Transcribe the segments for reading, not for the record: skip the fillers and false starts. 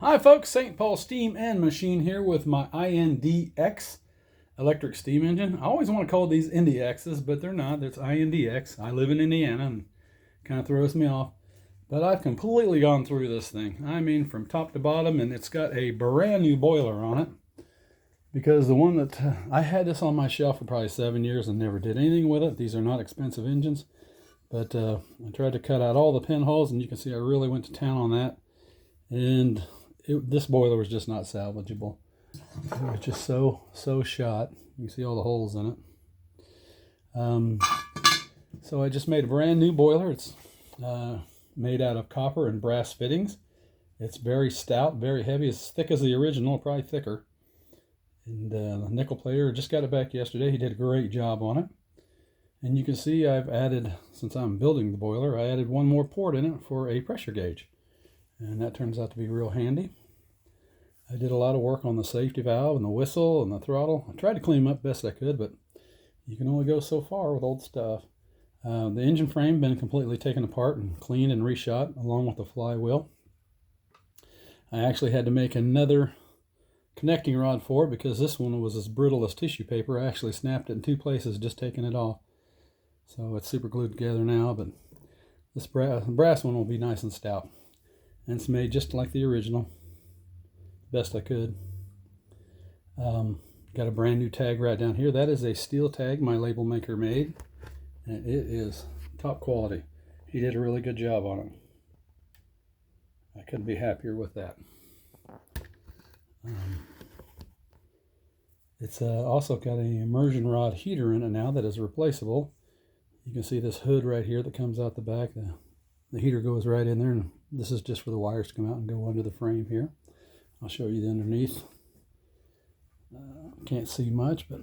Hi folks, St. Paul Steam and Machine here with my IND-X electric steam engine. I always want to call these IND-X's, but they're not. It's IND-X. I live in Indiana and kind of throws me off. But I've completely gone through this thing. I mean, from top to bottom, and it's got a brand new boiler on it. Because the one that I had this on my shelf for probably 7 years and never did anything with it. These are not expensive engines. But I tried to cut out all the pinholes, and you can see I really went to town on that. And this boiler was just not salvageable. It was just so shot. You can see all the holes in it. So I just made a brand new boiler. It's made out of copper and brass fittings. It's very stout, very heavy, as thick as the original, probably thicker. And the nickel plater, just got it back yesterday. He did a great job on it. And you can see I've added, since I'm building the boiler, I added one more port in it for a pressure gauge. And that turns out to be real handy. I did a lot of work on the safety valve and the whistle and the throttle. I tried to clean them up best I could, but you can only go so far with old stuff. The engine frame been completely taken apart and cleaned and reshot along with the flywheel. I actually had to make another connecting rod for it because this one was as brittle as tissue paper. I actually snapped it in two places just taking it off. So it's super glued together now, but this brass one will be nice and stout. And it's made just like the original, best I could. Got a brand new tag right down here. That is a steel tag my label maker made, and it is top quality. He did a really good job on it. I couldn't be happier with that. It's also got an immersion rod heater in it now that is replaceable. You can see this hood right here that comes out the back. The heater goes right in there, and this is just for the wires to come out and go under the frame here. I'll show you the underneath. Can't see much, but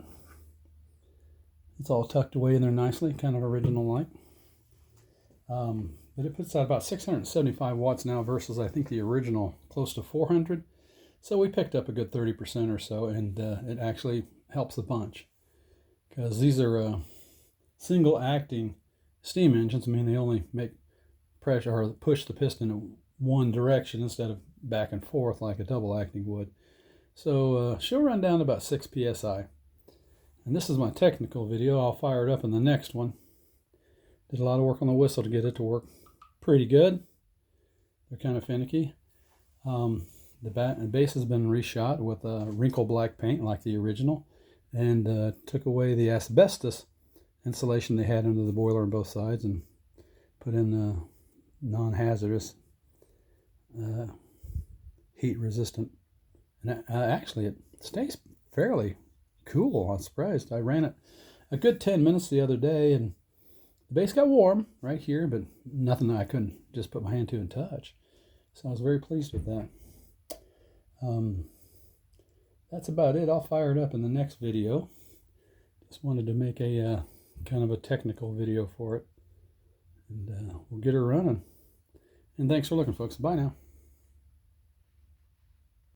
it's all tucked away in there nicely, kind of original-like. But it puts out about 675 watts now versus I think the original close to 400. So we picked up a good 30% or so, and it actually helps a bunch. Because these are single-acting steam engines. I mean, they only make pressure or push the piston in one direction instead of back and forth like a double acting would. So she'll run down to about 6 psi. And this is my technical video. I'll fire it up in the next one. Did a lot of work on the whistle to get it to work pretty good. They're kind of finicky. The base has been reshot with wrinkle black paint like the original, and took away the asbestos insulation they had under the boiler on both sides and put in the non-hazardous heat resistant, and actually it stays fairly cool. I'm surprised. I ran it a good 10 minutes the other day, and the base got warm right here, but nothing that I couldn't just put my hand to and touch. So I was very pleased with that. That's about it. I'll fire it up in the next video. Just wanted to make a kind of a technical video for it, and we'll get her running. And thanks for looking, folks. Bye now.